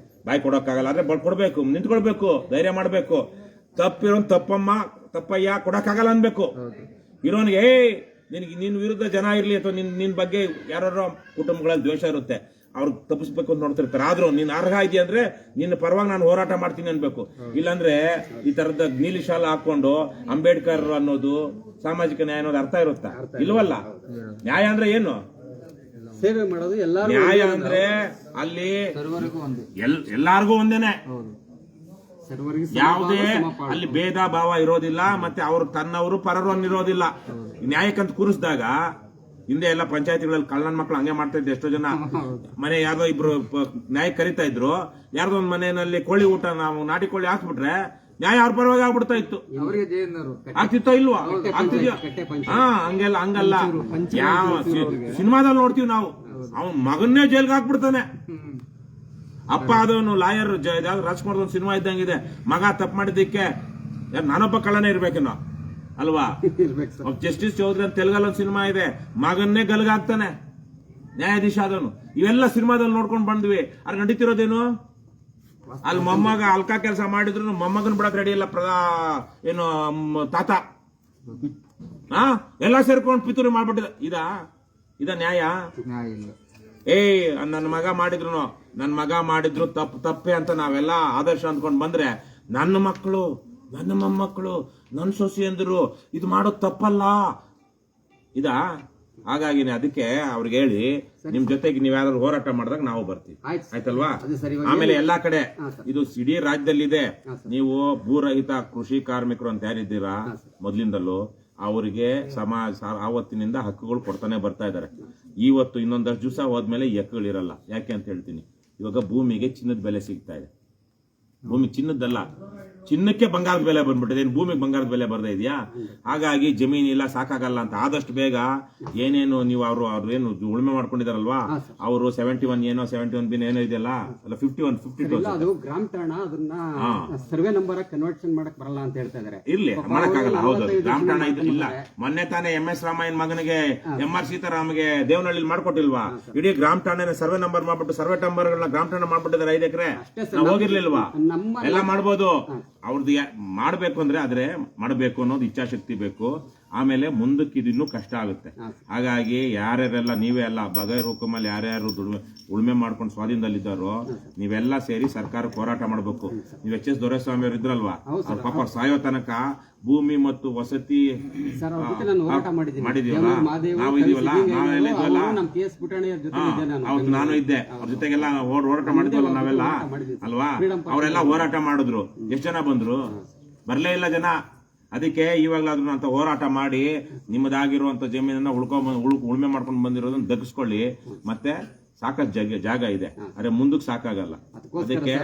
ಬಾಯ್ ಕೊಡೋಕ್ಕಾಗಲ್ಲ ಅಂದ್ರೆ ಕೊಡ್ಬೇಕು, ನಿಂತ್ಕೊಳ್ಬೇಕು, ಧೈರ್ಯ ಮಾಡ್ಬೇಕು. ತಪ್ಪಿರೋ ತಪ್ಪಯ್ಯ ಕೊಡಕ್ಕಾಗಲ್ಲ ಅನ್ಬೇಕು. ಇರೋನಿಗೆ ನಿನ್ ವಿರುದ್ಧ ಜನ ಇರ್ಲಿ ಅಥವಾ ನಿನ್ ಬಗ್ಗೆ ಯಾರೋ ಕುಟುಂಬಗಳಲ್ಲಿ ದ್ವೇಷ ಇರುತ್ತೆ, ಅವ್ರು ತಪ್ಪಿಸ್ಬೇಕು ಅಂತ ನೋಡ್ತಿರ್ತಾರೆ. ಆದ್ರೂ ನೀನ್ ಅರ್ಹ ಇದೆಯಾ ಅಂದ್ರೆ ನಿನ್ನ ಪರವಾಗಿ ನಾನು ಹೋರಾಟ ಮಾಡ್ತೀನಿ ಅನ್ಬೇಕು. ಇಲ್ಲಾಂದ್ರೆ ಈ ತರದ ನೀಲಿ ಶಾಲ ಹಾಕೊಂಡು ಅಂಬೇಡ್ಕರ್ ಅನ್ನೋದು, ಸಾಮಾಜಿಕ ನ್ಯಾಯ ಅನ್ನೋದು ಅರ್ಥ ಇರುತ್ತಾ? ಇಲ್ವಲ್ಲ. ನ್ಯಾಯ ಅಂದ್ರೆ ಏನು? ಸೇವೆ ಮಾಡೋದು. ನ್ಯಾಯ ಅಂದ್ರೆ ಅಲ್ಲಿ ಎಲ್ಲಾರ್ಗೂ ಒಂದೇನೆ, ಯಾವುದೇ ಅಲ್ಲಿ ಭೇದ ಭಾವ ಇರೋದಿಲ್ಲ. ಮತ್ತೆ ಅವರು ತನ್ನವರು ಪರರು ಅನ್ನಿರೋದಿಲ್ಲ. ನ್ಯಾಯಕ್ಕಂತ ಕೂರಿಸಿದಾಗ ಹಿಂದೆ ಎಲ್ಲ ಪಂಚಾಯತಿಗಳಲ್ಲಿ ಕಳ್ಳನ ಮಕ್ಕಳು ಹಂಗೆ ಮಾಡ್ತಾ ಇದ್ದೆ. ಎಷ್ಟೋ ಜನ ಮನೆ ಯಾರ್ದೋ ಇಬ್ರು ನ್ಯಾಯ ಕರಿತಾ ಇದ್ರು, ಯಾರ್ದೋ ಒಂದ್ ಮನೆಯಲ್ಲಿ ಕೋಳಿ ಊಟ ನಾವು ನಾಟಿ ಕೋಳಿ ಹಾಕ್ಬಿಟ್ರೆ ನ್ಯಾಯ ಅವ್ರ ಪರವಾಗಿ ಆಗ್ಬಿಡ್ತಾ ಇತ್ತು. ಆಗ್ತಿತ್ತೋ ಇಲ್ವಾ? ಆಗ್ತಿದ್ಯೋ? ಹಂಗಲ್ಲ. ಯಾವ ಸಿನಿಮಾದಲ್ಲಿ ನೋಡ್ತೀವಿ ನಾವು, ಅವನ್ ಮಗನ್ನೇ ಜೈಲ್ಗೆ ಹಾಕ್ಬಿಡ್ತಾನೆ. ಅಪ್ಪ ಆದವನು ಲಾಯರ್, ರಾಜ್ಕುಮಾರ್ದ ಒಂದು ಸಿನಿಮಾ ಇದ್ದಂಗಿದೆ. ಮಗ ತಪ್ಪು ಮಾಡಿದ್ದಕ್ಕೆ ನಾನೊಬ್ಬ ಕಳ್ಳನೇ ಇರ್ಬೇಕೇನೋ ಅಲ್ವಾ? ಜಸ್ಟಿಸ್ ಚೌಧರಿ ಅಂತ ತೆಲುಗಲ್ಲಿ ಒಂದು ಸಿನಿಮಾ ಇದೆ, ಮಗನ್ನೇ ಗಲ್ಗಾಗ್ತಾನೆ ನ್ಯಾಯಾಧೀಶ ಆದವನು. ಇವೆಲ್ಲ ಸಿನಿಮಾದಲ್ಲಿ ನೋಡ್ಕೊಂಡು ಬಂದ್ವಿ. ಅದು ನಡೀತಿರೋದೇನು? ಅಲ್ಲಿ ಮೊಮ್ಮಗ ಅಲ್ಕಾ ಕೆಲಸ ಮಾಡಿದ್ರು ಮೊಮ್ಮಗನ್ ಬಿಡಕ್ ರೆಡಿ ಇಲ್ಲ ಏನು ತಾತ. ಎಲ್ಲ ಸೇರ್ಕೊಂಡು ಪಿತೂರಿ ಮಾಡ್ಬಿಟ್ಟಿದ. ಇದ ನ್ಯಾಯ? ನನ್ನ ಮಗ ಮಾಡಿದ್ರು ತಪ್ಪೆ ಅಂತ ನಾವೆಲ್ಲ ಆದರ್ಶ ಅಂದ್ಕೊಂಡು ಬಂದ್ರೆ, ನನ್ನ ಮಕ್ಕಳು, ನನ್ನ ಮೊಮ್ಮಕ್ಕಳು, ನನ್ನ ಸೊಸೆಯಂದರು ಇದು ಮಾಡೋದು ತಪ್ಪಲ್ಲ. ಹಾಗಾಗಿ ಅದಕ್ಕೆ ಅವ್ರಿಗೆ ಹೇಳಿ, ನಿಮ್ ಜೊತೆಗೆ ನೀವ್ ಯಾರು ಹೋರಾಟ ಮಾಡಿದಾಗ ನಾವು ಬರ್ತೀವಿ, ಆಯ್ತಲ್ವಾ? ಆಮೇಲೆ ಎಲ್ಲಾ ಕಡೆ ಇದು ಇಡೀ ರಾಜ್ಯದಲ್ಲಿದೆ. ನೀವು ಭೂರಹಿತ ಕೃಷಿ ಕಾರ್ಮಿಕರು ಅಂತ ಯಾರಿದ್ದೀರಾ ಮೊದ್ಲಿಂದಲೂ, ಅವರಿಗೆ ಆವತ್ತಿನಿಂದ ಹಕ್ಕುಗಳು ಕೊಡ್ತಾನೆ ಬರ್ತಾ ಇದಾರೆ. ಇವತ್ತು ಇನ್ನೊಂದಷ್ಟು ದಿವಸ ಹೋದ್ಮೇಲೆ ಈ ಹಕ್ಕುಗಳಿರಲ್ಲ. ಯಾಕೆ ಅಂತ ಹೇಳ್ತೀನಿ. ಇವಾಗ ಭೂಮಿಗೆ ಚಿನ್ನದ ಬೆಲೆ ಸಿಗ್ತಾ ಇದೆ. ಭೂಮಿ ಚಿನ್ನದಲ್ಲ, ಚಿನ್ನಕ್ಕೆ ಬಂಗಾರದ ಬೆಲೆ ಬಂದ್ಬಿಟ್ಟಿದೆ. ಭೂಮಿಗೆ ಬಂಗಾರದ ಬೆಲೆ ಬರ್ತಾ ಇದೆಯಾ? ಹಾಗಾಗಿ ಜಮೀನಿಲ್ಲ, ಸಾಕಾಗಲ್ಲ ಅಂತ ಆದಷ್ಟು ಬೇಗ ಏನೇನು ನೀವು ಅವ್ರೇನು ಉಳುಮೆ ಮಾಡ್ಕೊಂಡಿದಾರಲ್ವಾ, ಅವರು 71 ಏನೋ 71 ಬಿನ್ ಏನೋ ಇದೆಯಲ್ಲ, ಅಲ್ಲ 51 ಅದು ಗ್ರಾಮ ಠಾಣ, ಅದನ್ನ ಸರ್ವೆ ನಂಬರ್ ಕನ್ವರ್ಷನ್ ಮಾಡಕ್ ಬರಲ್ಲ ಅಂತ ಹೇಳ್ತಾ ಇದಾರೆ. ಇರ್ಲಿ, ಮಾಡಕ್ಕಾಗಲ್ಲ. ಹೌದು, ಗ್ರಾಮ ಠಾಣ ಇಲ್ಲ. ಮೊನ್ನೆ ತಾನೇ MS ರಾಮಯ್ಯನ ಮಗನಿಗೆ MR ಸೀತಾರಾಮ್ಗೆ ದೇವನಹಳ್ಳಿ ಮಾಡ್ಕೊಟ್ಟಿಲ್ವಾ? ಇಡೀ ಗ್ರಾಮ ಠಾಣೆ ಸರ್ವೆ ನಂಬರ್ ಮಾಡ್ಬಿಟ್ಟು ಸರ್ವೆ ನಂಬರ್ಗಳನ್ನ ಗ್ರಾಮ ಠಾಣ ಮಾಡ್ಬಿಟ್ಟಿದ್ದಾರೆ. 5 ಎಕರೆ ನಾವು ಹೋಗಿರ್ಲಿಲ್ವಾ? ಎಲ್ಲ ಮಾಡ್ಬೋದು. ಅವ್ರದ್ದು ಮಾಡ್ಬೇಕು ಅಂದ್ರೆ ಮಾಡಬೇಕು ಅನ್ನೋದು ಇಚ್ಛಾಶಕ್ತಿ ಬೇಕು. ಆಮೇಲೆ ಮುಂದಕ್ಕೆ ಇದಿನ್ನೂ ಕಷ್ಟ ಆಗುತ್ತೆ. ಹಾಗಾಗಿ ಯಾರ್ಯಾರೆಲ್ಲ ನೀವೇ ಅಲ್ಲ, ಬಗೈರ್ ಹುಕುಮಲ್ಲಿ ಯಾರ್ಯಾರು ಉಳುಮೆ ಮಾಡ್ಕೊಂಡು ಸ್ವಾಧೀನದಲ್ಲಿದ್ದಾರೋ ನೀವೆಲ್ಲ ಸೇರಿ ಸರ್ಕಾರಕ್ಕೆ ಹೋರಾಟ ಮಾಡಬೇಕು. ನೀವು HS ದೊರೆಸ್ವಾಮಿ ಅವರು ಇದ್ರಲ್ವಾ, ಅವ್ರ ಪಾಪ ಸಾಯೋ ತನಕ ಭೂಮಿ ಮತ್ತು ವಸತಿ ಮಾಡಿದೀವಲ್ಲ, ನಾವು ಇದೀವಲ್ಲ, ನಾವೆಲ್ಲ ಇದೀವಲ್ಲ. ಹೌದು, ನಾನು ಇದ್ದೆ ಅವ್ರ ಜೊತೆಗೆಲ್ಲ ಹೋರಾಟ ಮಾಡಿದ್ವಲ್ಲ ನಾವೆಲ್ಲ ಅಲ್ವಾ? ಅವರೆಲ್ಲ ಹೋರಾಟ ಮಾಡಿದ್ರು. ಎಷ್ಟು ಜನ ಬಂದ್ರು? ಬರ್ಲೇ ಇಲ್ಲ ಜನ. ಅದಕ್ಕೆ ಇವಾಗ್ಲಾದ್ರೂ ಅಂತ ಹೋರಾಟ ಮಾಡಿ ನಿಮ್ಮದಾಗಿರುವಂತ ಜಮೀನನ್ನ ಉಳುಮೆ ಮಾಡ್ಕೊಂಡು ಬಂದಿರೋದನ್ನ ದಕ್ಕಿಸ್ಕೊಳ್ಳಿ. ಮತ್ತೆ ಸಾಕಷ್ಟು ಜಾಗ ಇದೆ, ಆದ್ರೆ ಮುಂದಕ್ಕೆ ಸಾಕಾಗಲ್ಲ. ಅದಕ್ಕೆ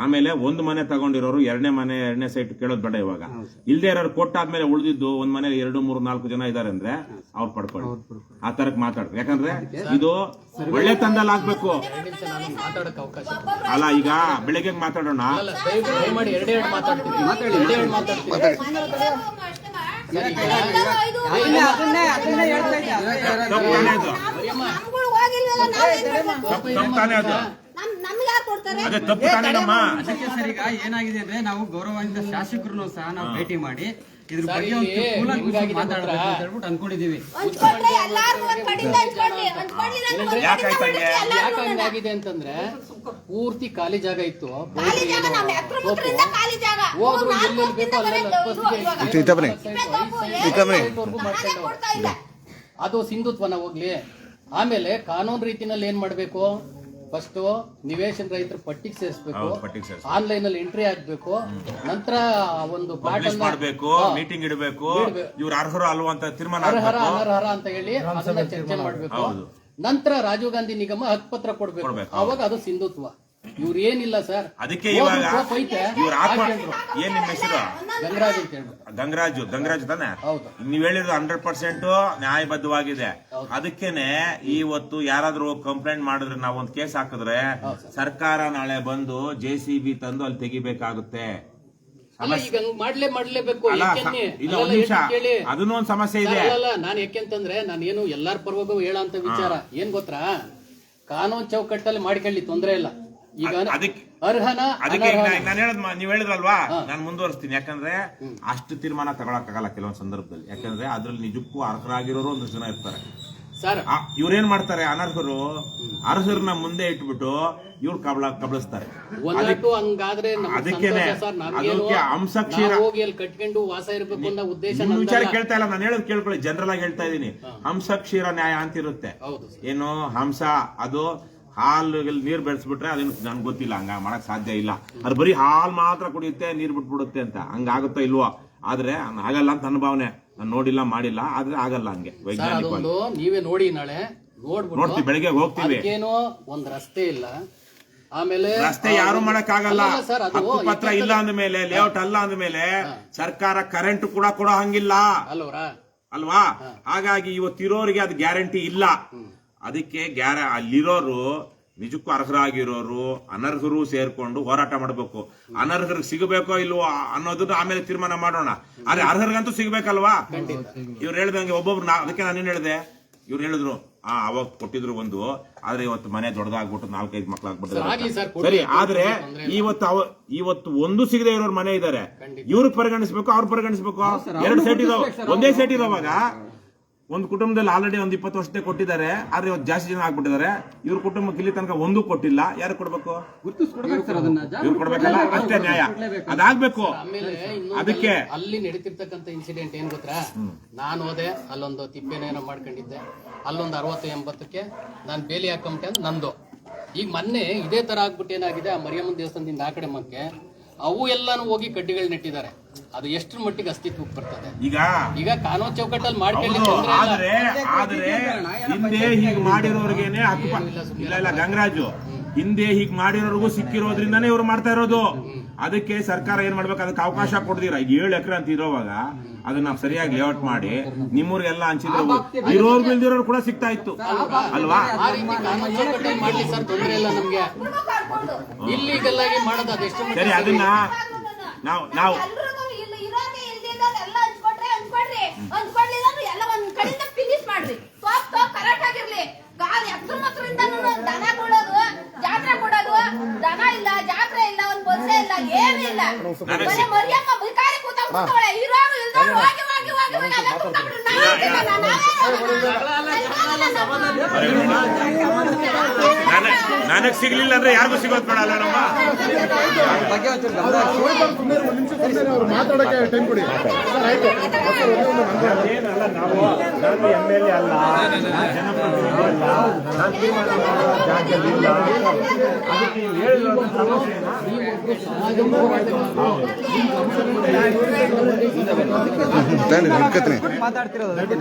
ಆಮೇಲೆ ಒಂದು ಮನೆ ತಗೊಂಡಿರೋರು ಎರಡನೇ ಸೈಟ್ ಕೇಳೋದ್ ಬೇಡ. ಇವಾಗ ಇಲ್ದೇ ಇರೋರು ಕೊಟ್ಟಾದ್ಮೇಲೆ ಉಳಿದಿದ್ದು ಒಂದ್ ಮನೇಲಿ 2, 3, 4 ಜನ ಇದಾರೆ ಅಂದ್ರೆ ಅವ್ರು ಪಡ್ಕೊಳ್ಳಿ. ಆ ತರಕ್ ಮಾತಾಡ್ತಾರೆ. ಯಾಕಂದ್ರೆ ಇದು ಒಳ್ಳೆ ತಂದಲ್ಲಿ ಆಗ್ಬೇಕು ಅಲ್ಲ. ಈಗ ಬೆಳಿಗ್ಗೆ ಮಾತಾಡೋಣ. ಅದಕ್ಕೆ ಸರ್, ಈಗ ಏನಾಗಿದೆ ಅಂದ್ರೆ ನಾವು ಗೌರವಾನ್ವಿತ ಶಾಸಕರನ್ನು ಸಹ ನಾವು ಭೇಟಿ ಮಾಡಿ ಇದ್ರ ಬಗ್ಗೆ ಒಂದು ಕೂಲಂಕುಷವಾಗಿ ಮಾತಾಡಬೇಕು ಅಂತ ಹೇಳ್ಬಿಟ್ಟು ಅನ್ಕೊಂಡಿದೀವಿ. ಯಾಕೆ ಹಂಗಾಗಿದೆ ಅಂತಂದ್ರೆ ಪೂರ್ತಿ ಖಾಲಿ ಜಾಗ ಇತ್ತು. ಹೋದ್ರು ಎಲ್ಲೆಲ್ಲಿ ಬೇಕೋ ಅಲ್ಲೆಲ್ಲ ಅದು ಸಿಂಧುತ್ವನ ಹೋಗ್ಲಿ. ಆಮೇಲೆ ಕಾನೂನು ರೀತಿನಲ್ಲಿ ಏನ್ ಮಾಡ್ಬೇಕು, ಫಸ್ಟ್ ನಿವೇಶನ ರೈತರ ಪಟ್ಟಿಗೆ ಸೇರಿಸಬೇಕು, ಆನ್ಲೈನ್ ಅಲ್ಲಿ ಎಂಟ್ರಿ ಆಗ್ಬೇಕು, ನಂತರ ಒಂದು ಮಾಡಬೇಕು, ಮೀಟಿಂಗ್ ಇಡಬೇಕು, ಇವ್ರು ಅರ್ಹರು ಅಲ್ವಾ ಅಂತ ತೀರ್ಮಾನ ಅನರ್ಹರ ಅಂತ ಹೇಳಿ ಅದನ್ನ ಚರ್ಚೆ ಮಾಡ್ಬೇಕು. ನಂತರ ರಾಜೀವ್ ಗಾಂಧಿ ನಿಗಮ ಹಕ್ಕುಪತ್ರ ಕೊಡ್ಬೇಕು. ಅವಾಗ ಅದು ಸಿಂಧುತ್ವ. ಇವ್ರು ಏನಿಲ್ಲ ಸರ್, ಅದಕ್ಕೆ ಇವಾಗ ಏನ್ ನಿಮ್ಮ ಹೆಸರು? ಗಂಗರಾಜ್ ಅಂತ ಹೇಳ್ಬೇಕು. ಗಂಗರಾಜ್ ತಾನೆ? ನೀವ್ ಹೇಳಿದ್ರು 100% ನ್ಯಾಯಬದ್ಧವಾಗಿದೆ. ಅದಕ್ಕೇನೆ ಇವತ್ತು ಯಾರಾದ್ರೂ ಕಂಪ್ಲೇಂಟ್ ಮಾಡಿದ್ರೆ ನಾವ್ ಒಂದ್ ಕೇಸ್ ಹಾಕಿದ್ರೆ ಸರ್ಕಾರ ನಾಳೆ ಬಂದು JCB ತಂದು ಅಲ್ಲಿ ತೆಗಿಬೇಕಾಗುತ್ತೆ. ಮಾಡ್ಲೇಬೇಕು. ಅದನ್ನೂ ಒಂದ್ ಸಮಸ್ಯೆ ಇದೆ. ನಾನು ಯಾಕೆಂತಂದ್ರೆ ನಾನೇನು ಎಲ್ಲಾರ ಪರವಾಗೂ ಹೇಳಂತ ವಿಚಾರ ಏನ್ ಗೊತ್ತಾ, ಕಾನೂನು ಚೌಕಟ್ಟಲ್ಲಿ ಮಾಡ್ಕೊಳ್ಳಿ, ತೊಂದ್ರೆ ಇಲ್ಲ. ಈಗ ಅರ್ಹನ ಅದಕ್ಕೆ ನಾನು ಹೇಳದ್ ನೀವ್ ಹೇಳಿದ್ರಲ್ವಾ, ನಾನು ಮುಂದುವರಿಸ್ತೀನಿ. ಯಾಕಂದ್ರೆ ಅಷ್ಟು ತೀರ್ಮಾನ ತಗೊಳಕ್ಕಾಗಲ್ಲ ಕೆಲವೊಂದು ಸಂದರ್ಭದಲ್ಲಿ. ಯಾಕಂದ್ರೆ ಅದ್ರಲ್ಲಿ ನಿಜಕ್ಕೂ ಅರ್ಹರಾಗಿರೋರು ಒಂದು ಜನ ಇರ್ತಾರೆ ಸರ್. ಇವ್ರೇನ್ ಮಾಡ್ತಾರೆ, ಅನರ್ಹರು ಅರ್ಹರನ್ನ ಮುಂದೆ ಇಟ್ಬಿಟ್ಟು ಇವ್ರು ಕಬಳಿಸ್ತಾರೆ. ಹಂಗಾದ್ರೆ ಅದಕ್ಕೇನೆ ಅದಕ್ಕೆ ಹಂಸಕ್ಷೀರ ಹೋಗಿ ಅಲ್ಲಿ ಕಟ್ಕೊಂಡು ವಾಸ ಇರಬೇಕು ಅನ್ನೋ ಉದ್ದೇಶ. ವಿಚಾರ ಕೇಳ್ತಾ ಇಲ್ಲ, ನಾನು ಹೇಳೋದು ಕೇಳ್ಕೊಳ್ಳಿ, ಜನರಲ್ ಆಗಿ ಹೇಳ್ತಾ ಇದೀನಿ. ಹಂಸಕ್ಷೀರ ನ್ಯಾಯ ಅಂತ ಇರುತ್ತೆ. ಏನು ಹಂಸ, ಅದು ಹಾಲು ನೀರ್ ಬೆಳೆಸ್ಬಿಟ್ರೆ ಅದನ್ನ ನನ್ಗೆ ಗೊತ್ತಿಲ್ಲ, ಹಂಗ ಮಾಡಕ್ ಸಾಧ್ಯ ಇಲ್ಲ. ಅದು ಬರೀ ಹಾಲ್ ಮಾತ್ರ ಕುಡಿಯುತ್ತೆ, ನೀರ್ ಬಿಟ್ಬಿಡುತ್ತೆ ಅಂತ. ಹಂಗಾಗುತ್ತೋ ಇಲ್ವೋ? ಆದ್ರೆ ಆಗಲ್ಲ ಅಂತ ನನ್ನ ಭಾವನೆ. ನಾನು ನೋಡಿಲ್ಲ ಮಾಡಿಲ್ಲ, ಆದ್ರೆ ಆಗಲ್ಲ ಹಂಗೆ ವೈಜ್ಞಾನಿಕವಾಗಿ. ನೀವೇ ನೋಡಿ, ನಾಳೆ ನೋಡ್ತೀವಿ, ಬೆಳಿಗ್ಗೆ ಹೋಗ್ತೀವಿ. ಏನೋ ಒಂದ್ ರಸ್ತೆ ಇಲ್ಲ, ಆಮೇಲೆ ರಸ್ತೆ ಯಾರು ಮಾಡಕ್ ಆಗಲ್ಲ. ಹಕ್ಕುಪತ್ರ ಇಲ್ಲ ಅಂದ್ಮೇಲೆ, ಲೇಔಟ್ ಅಲ್ಲ ಅಂದ್ಮೇಲೆ ಸರ್ಕಾರ ಕರೆಂಟ್ ಕೂಡ ಕೊಡೋ ಹಂಗಿಲ್ಲ ಅಲ್ವಾ? ಹಾಗಾಗಿ ಇವತ್ತಿರೋರಿಗೆ ಅದು ಗ್ಯಾರಂಟಿ ಇಲ್ಲ. ಅದಕ್ಕೆ ಅಲ್ಲಿರೋರು ನಿಜಕ್ಕೂ ಅರ್ಹರಾಗಿರೋರು ಅನರ್ಹರು ಸೇರ್ಕೊಂಡು ಹೋರಾಟ ಮಾಡಬೇಕು. ಅನರ್ಹರಿಗೆ ಸಿಗಬೇಕೋ ಇಲ್ವೋ ಅನ್ನೋದನ್ನ ಆಮೇಲೆ ತೀರ್ಮಾನ ಮಾಡೋಣ. ಆದ್ರೆ ಅರ್ಹರಿಗಂತೂ ಸಿಗ್ಬೇಕಲ್ವಾ? ಇವ್ರು ಹೇಳ್ದಂಗೆ ಒಬ್ಬೊಬ್ರು ಅದಕ್ಕೆ ನಾನೇನ್ ಹೇಳಿದೆ, ಇವ್ರು ಹೇಳಿದ್ರು ಅವಾಗ ಕೊಟ್ಟಿದ್ರು ಒಂದು, ಆದ್ರೆ ಇವತ್ತು ಮನೆ ದೊಡ್ಡದಾಗ್ಬಿಟ್ಟು 4-5 ಮಕ್ಳಾಗ್ಬಿಟ್ಟು ಸರಿ. ಆದ್ರೆ ಇವತ್ತು ಒಂದು ಸಿಗದೆ ಇರೋರ್ ಮನೆ ಇದಾರೆ, ಇವ್ರಿಗೆ ಪರಿಗಣಿಸ್ಬೇಕು, ಅವ್ರು ಪರಿಗಣಿಸ್ಬೇಕು. 2 ಸೆಟ್ ಇದಾವ, ಒಂದೇ ಸೆಟ್ ಇರೋವಾಗ ಒಂದು ಕುಟುಂಬದಲ್ಲಿ ಆಲ್ರೆಡಿ ಒಂದು 20 ವರ್ಷದ ಕೊಟ್ಟಿದ್ದಾರೆ, ಆದ್ರೆ ಇವತ್ತು ಜಾಸ್ತಿ ಜನ ಆಗ್ಬಿಟ್ಟಿದ್ದಾರೆ. ಇವ್ರ ಕುಟುಂಬಕ್ಕೆ ಇಲ್ಲಿ ತನಕ ಒಂದು ಕೊಟ್ಟಿಲ್ಲ, ಯಾರು ಕೊಡ್ಬೇಕು? ಇವ್ರು ಕೊಡ್ಬೇಕಲ್ಲ, ಅಷ್ಟೇ ನ್ಯಾಯ, ಅದಾಗ್ಬೇಕು. ಅದಕ್ಕೆ ಅಲ್ಲಿ ನಡೀತಿರ್ತಕ್ಕಂಥ ಇನ್ಸಿಡೆಂಟ್ ಏನ್ ಗೊತ್ತಾ, ನಾನು ಹೋದೆ, ಅಲ್ಲೊಂದು ತಿಪ್ಪೇನೇನೋ ಮಾಡ್ಕೊಂಡಿದ್ದೆ, ಅಲ್ಲೊಂದು 60-80ಕ್ಕೆ ನಾನು ಬೇಲಿ ಹಾಕೊಂಬಿಟ್ಟೆ ಅಂತ ನಂದು. ಈಗ ಮೊನ್ನೆ ಇದೇ ತರ ಆಗ್ಬಿಟ್ಟು ಏನಾಗಿದೆ, ಆ ಮರಿಯಮ್ಮನ ದೇವಸ್ಥಾನದಿಂದ ಆ ಕಡೆ ಮಕ್ಕೆ ಅವು ಎಲ್ಲಾನು ಹೋಗಿ ಕಡ್ಡಿಗಳು ನೆಟ್ಟಿದ್ದಾರೆ. ಅದು ಎಷ್ಟರ ಮಟ್ಟಿಗೆ ಅಸ್ತಿತ್ವಕ್ಕೆ ಬರ್ತದೆ? ಈಗ ಕಾನೂನು ಚೌಕಟ್ಟಲ್ಲಿ ಮಾಡ್ಕೊಳ್ಳಿ. ಆದ್ರೆ ಹಿಂದೆ ಹೀಗೆ ಮಾಡಿರೋರ್ಗೇನೆ ಇಲ್ಲ ಗಂಗರಾಜು, ಹಿಂದೆ ಹೀಗೆ ಮಾಡಿರೋರ್ಗೂ ಸಿಕ್ಕಿರೋದ್ರಿಂದಾನೇ ಇವ್ರು ಮಾಡ್ತಾ ಇರೋದು. ಅದಕ್ಕೆ ಸರ್ಕಾರ ಏನ್ ಮಾಡ್ಬೇಕು, ಅದಕ್ಕೆ ಅವಕಾಶ ಕೊಡ್ತೀರಾ. ಈಗ 7 ಎಕರೆ ಅಂತ ಇರೋವಾಗ ಅದನ್ನ ಸರಿಯಾಗಿ ಲೇಔಟ್ ಮಾಡಿ ನಿಮ್ಮೂರಿಗೆಲ್ಲ ಹಂಚಿದ್ರೆ ಇರೋರ್ಗು ಇಲ್ದಿರೋರು ಕೂಡ ಸಿಗ್ತಾ ಇತ್ತು ಅಲ್ವಾ? ಮಾಡ್ಲಿ ಸರ್, ತೊಂದರೆ ಇಲ್ಲ ನಮ್ಗೆ. ಇಲ್ಲಿಗೆಲ್ಲಾಗಿ ಮಾಡೋದು ಅದೆಷ್ಟು ಸರಿ. ಅದನ್ನ ನಾವು ದನ ಕೊಡೋದು, ಜಾತ್ರೆ ಕೊಡೋದು, ದನ ಇಲ್ಲ, ಜಾತ್ರೆ ಇಲ್ಲ, ಒಂದ್ ಬೊಲ್ಸೆ ಇಲ್ಲ, ಏನಿಲ್ಲ. ಮರಿಯಮ್ಮ ಬಿಕಾರಿ ಕೂತ್ಕೊಳ್ಳೆ, ಇರೋರು ಇಲ್ದವ್ರು ಹೋಗಿ ಅಲ್ಲೇ ಕೂತ್ಕೊಂಡ್ರು. ನನಗ್ ಸಿಗ್ಲಿಲ್ಲ ಅಂದ್ರೆ ಯಾರಿಗೂ ಸಿಗೋದ್ ಬೇಡ ಅಲ್ಲ ನಮ್ಮ ಮಾತಾಡಕ್ಕೆ ಟೈಮ್ ಕೊಡಿ. ಏನಲ್ಲ, ನಾನು MLA ಅಲ್ಲ, ಜನಪ್ರತಿನಿಧಿ ಅಲ್ಲ, ನಾನು ತೀರ್ಮಾನ ಮಾಡೋ ಜಾಗದಲ್ಲಿ ಇಲ್ಲ. ಅದಕ್ಕೆ ನೀವು ಹೇಳಿರೋ ಸಮಸ್ಯೆನ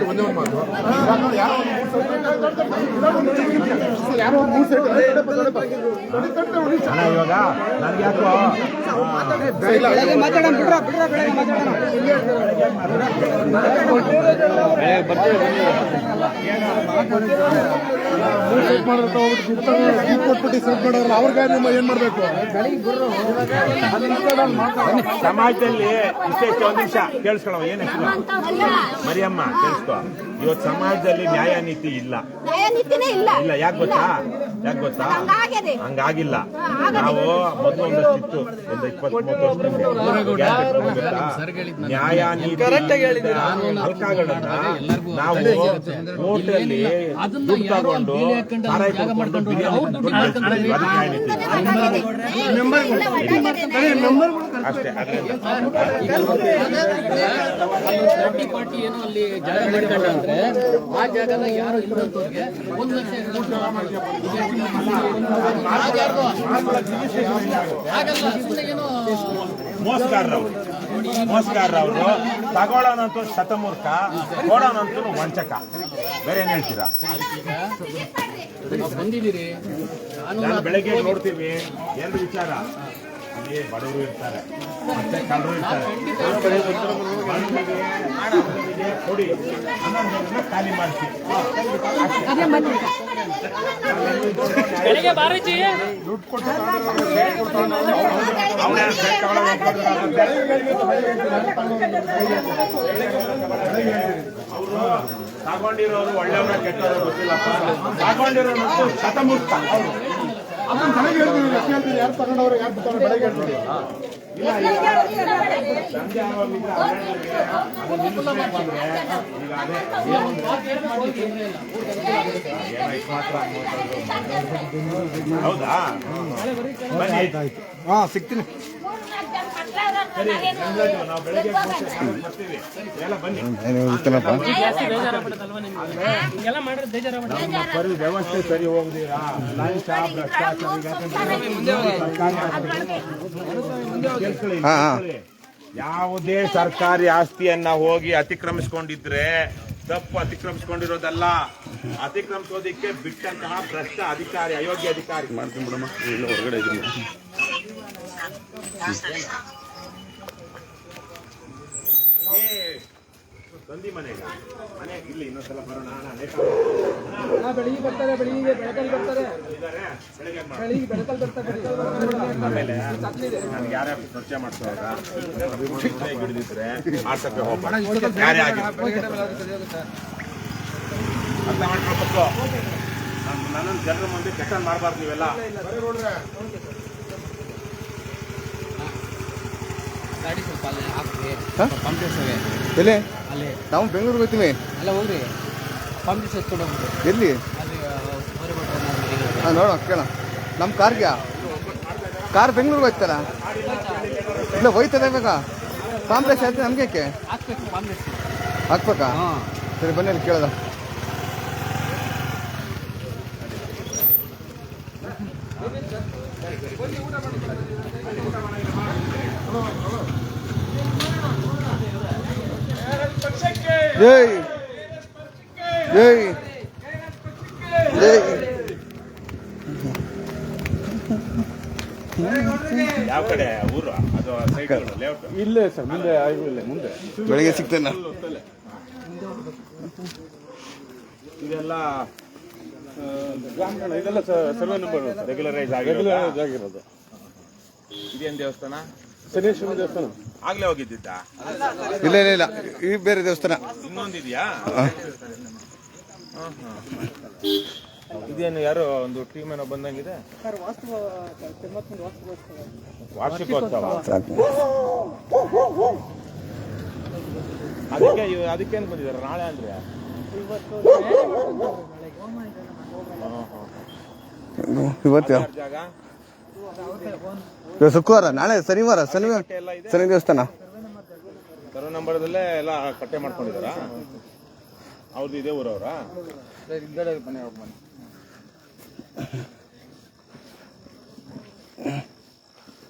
ಇವಾಗ ನನ್ಗೆ ಯಾಕೋ ಏನ್ ಮಾಡ್ಬೇಕು? ಸಮಾಜದಲ್ಲಿ ಇಷ್ಟೇ. ಒಂದು ನಿಮಿಷ ಕೇಳಿಸ್ಕೊಳ್ಳೋ, ಏನ್ ಹೆಸರು? ಮರಿಯಮ್ಮ, ಕೇಳಿಸ್ಕೊ. ಇವತ್ತು ಸಮಾಜದಲ್ಲಿ ನ್ಯಾಯ ನೀತಿ ಇಲ್ಲ. ನ್ಯಾಯನೀತಿನೇ ಇಲ್ಲ. ಇಲ್ಲ ಯಾಕೆ ಗೊತ್ತಾ? ಹಂಗಾಗಿದೆ. ಹಂಗಾಗಿಲ್ಲ. ನಾವು ಮೊದಲು ಒಂದಷ್ಟು ಇತ್ತು, ಒಂದು 20-30 ವರ್ಷದಿಂದ ನ್ಯಾಯ ನೀತಿ ಹಲ್ಕಾಗಳನ್ನ ನಾವು ಹೋಟೆಲ್ಲಿ ದುಡ್ಡು ತಗೊಂಡು ಸಾರಾಯಿ ಕೊಡ್ಕೊಂಡು ಬಿರಿಯಾನಿ ಅಷ್ಟೇ. ಪಾರ್ಟಿ ಏನೋ ಅಲ್ಲಿ ಜಾಗ ಮಾಡ್ಕೊಂಡ ಅಂದ್ರೆ ಆ ಜಾಗನ ಯಾರು ಇಲ್ಲದಂತವ್ರಿಗೆ 1 ಲಕ್ಷ ಆಗಲ್ಲ. ಸುಮ್ಮನೆ ಏನೋ ಮೋಸ್ಗಾರರವರು ತಗೊಳ್ಳೋನಂತೂ ಶತಮೂರ್ಖ, ಕೊಡೋನಂತೂ ವಂಚಕ. ಬೇರೆ ಏನ್ ಹೇಳ್ತೀರಾ? ಬಂದಿದ್ದೀರಿ, ನಾನು ಬೆಳಗ್ಗೆ ನೋಡ್ತೀವಿ 2 ವಿಚಾರ. ಅಲ್ಲಿ ಬಡವರು ಇರ್ತಾರೆ, ಮತ್ತೆ ಕಳ್ಳರು ಇರ್ತಾರೆ. ಕೊಡಿ ಅನ್ನೋದನ್ನ ಖಾಲಿ ಮಾಡ್ತೀವಿ. ದುಡ್ಡು ಕೊಟ್ಟು ಅವರು ತಗೊಂಡಿರೋರು ಒಳ್ಳೆಯವರ ಕೆಟ್ಟವರು ಗೊತ್ತಿಲ್ಲಪ್ಪ. ತಗೊಂಡಿರೋರು ಶತಮೂರ್ಖ. ಅದನ್ನ ತಲೆಗೆ ಹೇಳ್ತೀವಿ, ಹೇಳ್ತೀವಿ ಯಾರು ತಗೊಂಡವ್ರು ಯಾರು ಬಿಟ್ಟವ್ರು ಬೆಳಗ್ಗೆ ಹೇಳ್ತೀವಿ. ಹೌದಾ? ಹಾ ಸಿಗ್ತೀನಿ. ನಾವು ಬೆಳಗ್ಗೆ ಬರ್ತೀವಿ ಎಲ್ಲ ಬನ್ನಿ. ಸರಿ ವ್ಯವಸ್ಥೆ ಸರಿ ಹೋಗುದೀರಾ? ಲಂಚ ಯಾವುದೇ ಸರ್ಕಾರಿ ಆಸ್ತಿಯನ್ನ ಹೋಗಿ ಅತಿಕ್ರಮಿಸ್ಕೊಂಡಿದ್ರೆ ತಪ್ಪು. ಅತಿಕ್ರಮಿಸ್ಕೊಂಡಿರೋದಲ್ಲ, ಅತಿಕ್ರಮಿಸೋದಿಕ್ಕೆ ಬಿಟ್ಟಂತಹ ಭ್ರಷ್ಟ ಅಧಿಕಾರಿ, ಅಯೋಗ್ಯ ಅಧಿಕಾರಿ. ಮಾಡ್ತೀನಿ ಬಿಡಮ್ಮ, ಇಲ್ಲ ಹೊರಗಡೆ ಇದ್ದೀನಿ. ತಂದಿ ಮನೆಗೆ ಇಲ್ಲಿ ಇನ್ನೊಂದ್ಸಲ ಬರೋಣ. ಬೆಳಿಗ್ಗೆ ಬರ್ತಾರೆ, ಬೆಳಿಗ್ಗೆ ಬೆಳಕಲ್ಲಿ ಬರ್ತಾರೆ, ಬೆಳಿಗ್ಗೆ ಬೆಳಕಲ್ಲಿ ಬರ್ತಾರೆ. ಆಮೇಲೆ ನನ್ಗೆ ಯಾರ್ಯಾರು ಪರಿಚಯ ಮಾಡ್ತಾರ ಹಿಡಿದಿದ್ರೆ ಆಟಕ್ಕೆ ಹೋಗ್ಬೇಡ. ಯಾರೇ ಆಗಿಲ್ಲ ಅರ್ಥ ಮಾಡ್ಕೊಳ್ಬೇಕು. ನನ್ನನ್ನು ಜನರ ಮುಂದೆ ಕೆಟ್ಟ ಮಾಡಬಾರ್ದು ನೀವೆಲ್ಲ. ಗಾಡಿ ಸ್ವಲ್ಪ ಅಲ್ಲಿ ಹಾಕ್ರಿ. ಎಲ್ಲಿ ಅಲ್ಲಿ ನಾವು ಬೆಂಗಳೂರಿಗೆ ಹೋಗ್ತೀವಿ. ಅಲ್ಲ ಹೋಗ್ರಿ, ಪಂಪ್ ಎತ್ಕೊಂಡು ಹೋಗ್ಬಿಟ್ಟು ಎಲ್ಲಿ ಅಲ್ಲಿ ನೋಡೋಣ, ಕೇಳೋಣ. ನಮ್ಮ ಕಾರ್ ಬೆಂಗಳೂರಿಗೆ ಹೋಗ್ತಾರ? ಇಲ್ಲ ಹೋಯ್ತದೆ ಇವಾಗ. ಕಾಂಪ್ಲೆಕ್ಸ್ ಆಯ್ತು ನಮ್ಗೆ ಹಾಕ್ಬೇಕು, ಪಂಪ್ ಹಾಕ್ಬೇಕಾ? ಸರಿ ಬನ್ನಿ ಅಲ್ಲಿ ಕೇಳೋದ. ಜೈ ಜೈ ಜೈ. ಯಾವ ಕಡೆ ಊರು? ಅದು ಸೈಡ್ ಲೇಔಟ್ ಇಲ್ಲೇ ಸರ್, ಮುಂದೆ ಇಲ್ಲೇ ಮುಂದೆ ಬೆಳಿಗ್ಗೆ ಸಿಗ್ತೇನೆ. ಇದೆಲ್ಲ ಇದೆಲ್ಲ ಸರ್ವೆ ನಂಬರ್ ರೆಗ್ಯುಲರೈಸ್ ಆಗಿರೋದು. ಇದೇನ್ ದೇವಸ್ಥಾನ? ಶನೇಶ್ವರ ದೇವಸ್ಥಾನ. ಆಗ್ಲೇ ಹೋಗಿದ್ದಿದ್ದ? ಇಲ್ಲ ಇಲ್ಲ ಇಲ್ಲ, ಈ ಬೇರೆ ದೇವಸ್ಥಾನ. ಇನ್ನೊಂದಿದ್ಯಾ? ಇದೇನು ಯಾರೋ ಒಂದು ಟೀಮ್ ಏನೋ ಬಂದಂಗಿದೆ. ವಾರ್ಷಿಕೋತ್ಸವ. ಅದಕ್ಕೇನು ಬಂದಿದ್ದಾರೆ ನಾಳೆ ಅಂದ್ರೆ? ಇವತ್ತು ಜಾಗ ಶುಕ್ರವಾರ, ನಾಳೆ ಶನಿವಾರ. ಶನಿ ದೇವಸ್ಥಾನ. ಸರ್ವ ನಂಬರದಲ್ಲೇ ಎಲ್ಲ ಕಟ್ಟೆ ಮಾಡ್ಕೊಂಡಿದಾರ. ಅವ್ರದ್ದು ಇದೇ ಊರವ್ರ?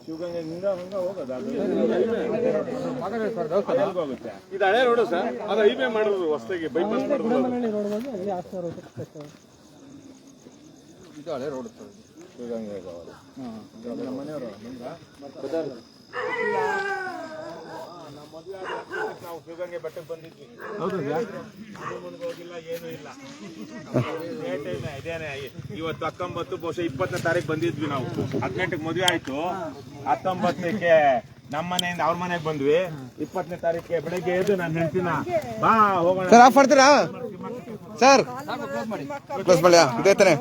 ಶಿವಗಂಗೆಯಿಂದ ಹಂಗ ಹೋಗೋದು ಹೋಗುತ್ತೆ. ಇದು ಹಳೆ ರೋಡು ಸರ್, ಅದು ಹೈವೇ ಮಾಡಿದ್ರು ಹೊಸದಾಗಿ, ಬೈಪಾಸ್ ಮಾಡಿದ್ರು. ಇದು ಹಳೆ ರೋಡ್ ಶಿವಗಂಗೆ ನಮ್ಮ ಮನೆಯವರು ನಾವು ಶಿವಗಂಗೆ ಬೆಟ್ಟಕ್ಕೆ ಬಂದಿದ್ವಿ. ಹೋಗಿಲ್ಲ, ಏನೂ ಇಲ್ಲ. ಇದೇನೆ ಇವತ್ತು 19 ಬಹುಶಃ 20ನೇ ತಾರೀಕು ಬಂದಿದ್ವಿ ನಾವು. 18ಕ್ಕೆ ಮದುವೆ ಆಯ್ತು, 19ಕ್ಕೆ ನಮ್ಮ ಮನೆಯಿಂದ ಅವ್ರ ಮನೆಗೆ ಬಂದ್ವಿ 20ನೇ ತಾರೀಕಿಗೆ ಬೆಳಗ್ಗೆ ಎದ್ದು ನಾನು ಹೆಂಡ್ತಿನ ಬಾ ಹೋಗೋಣ ಸರ್ ಆಫ್ ಮಾಡ್ತೀರಾ ಸರ್ ಕ್ಲೋಸ್ ಮಾಡಿ ಇದೇ ತಾನೆ